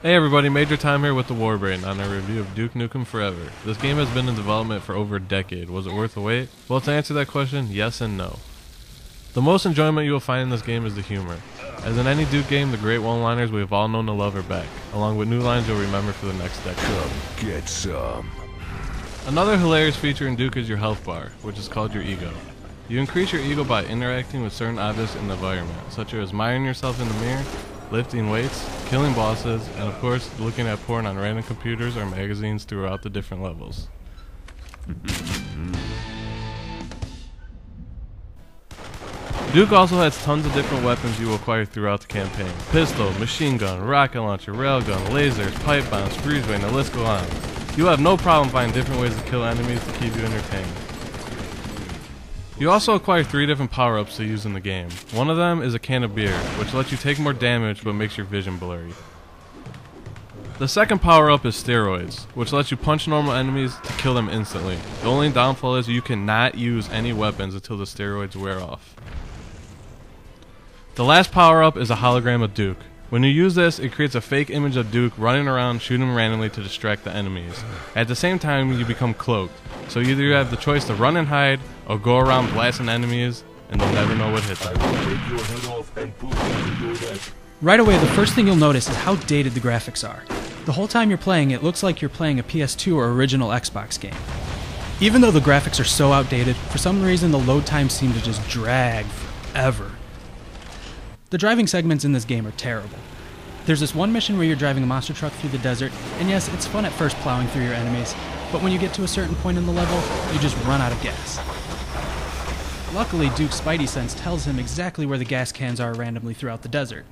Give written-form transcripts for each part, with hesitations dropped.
Hey everybody, Major Time here with the Warbrain on a review of Duke Nukem Forever. This game has been in development for over a decade. Was it worth the wait? Well, to answer that question, yes and no. The most enjoyment you will find in this game is the humor. As in any Duke game, the great one-liners we have all known to love are back, along with new lines you'll remember for the next decade. Come get some. Another hilarious feature in Duke is your health bar, which is called your ego. You increase your ego by interacting with certain objects in the environment, such as admiring yourself in the mirror, lifting weights, killing bosses, and of course, looking at porn on random computers or magazines throughout the different levels. Duke also has tons of different weapons you will acquire throughout the campaign. Pistol, machine gun, rocket launcher, railgun, lasers, pipe bombs, freeze ray, and the list goes on. You will have no problem finding different ways to kill enemies to keep you entertained. You also acquire 3 different power-ups to use in the game. One of them is a can of beer, which lets you take more damage but makes your vision blurry. The second power-up is steroids, which lets you punch normal enemies to kill them instantly. The only downfall is you cannot use any weapons until the steroids wear off. The last power-up is a hologram of Duke. When you use this, it creates a fake image of Duke running around shooting randomly to distract the enemies. At the same time, you become cloaked, so either you have the choice to run and hide, or go around blasting enemies, and they'll never know what hit them. Right away, the first thing you'll notice is how dated the graphics are. The whole time you're playing, it looks like you're playing a PS2 or original Xbox game. Even though the graphics are so outdated, for some reason the load times seem to just drag forever. The driving segments in this game are terrible. There's this one mission where you're driving a monster truck through the desert, and yes, it's fun at first plowing through your enemies, but when you get to a certain point in the level, you just run out of gas. Luckily, Duke's Spidey sense tells him exactly where the gas cans are randomly throughout the desert.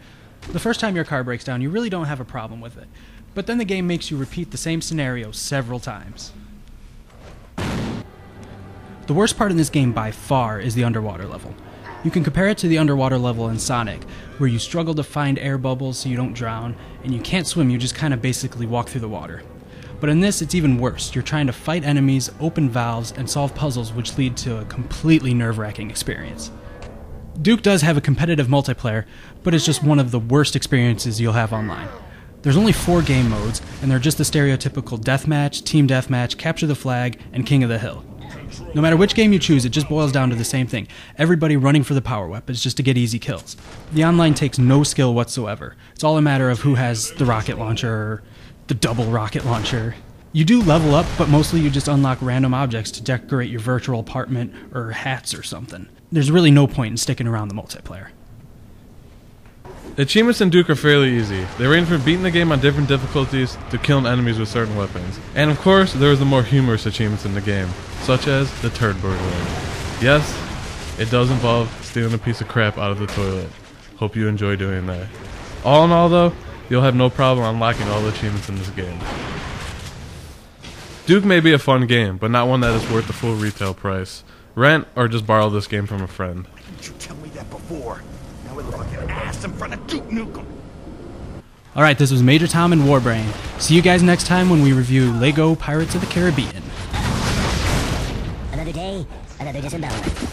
The first time your car breaks down, you really don't have a problem with it, but then the game makes you repeat the same scenario several times. The worst part in this game by far is the underwater level. You can compare it to the underwater level in Sonic, where you struggle to find air bubbles so you don't drown, and you can't swim, you just kind of basically walk through the water. But in this, it's even worse. You're trying to fight enemies, open valves, and solve puzzles which lead to a completely nerve-wracking experience. Duke does have a competitive multiplayer, but it's just one of the worst experiences you'll have online. There's only 4 game modes, and they're just the stereotypical deathmatch, team deathmatch, capture the flag, and king of the hill. No matter which game you choose, it just boils down to the same thing. Everybody running for the power weapons just to get easy kills. The online takes no skill whatsoever. It's all a matter of who has the rocket launcher or the double rocket launcher. You do level up, but mostly you just unlock random objects to decorate your virtual apartment or hats or something. There's really no point in sticking around the multiplayer. Achievements in Duke are fairly easy. They range from beating the game on different difficulties to killing enemies with certain weapons. And of course, there is the more humorous achievements in the game, such as the turd burglar. Yes, it does involve stealing a piece of crap out of the toilet. Hope you enjoy doing that. All in all though, you'll have no problem unlocking all the achievements in this game. Duke may be a fun game, but not one that is worth the full retail price. Rent or just borrow this game from a friend. Didn't you tell me that before? Now we look like an ass in front of Duke Nukem. Alright, this was Major Tom and Warbrain. See you guys next time when we review Lego Pirates of the Caribbean. Another day, another disembowelment.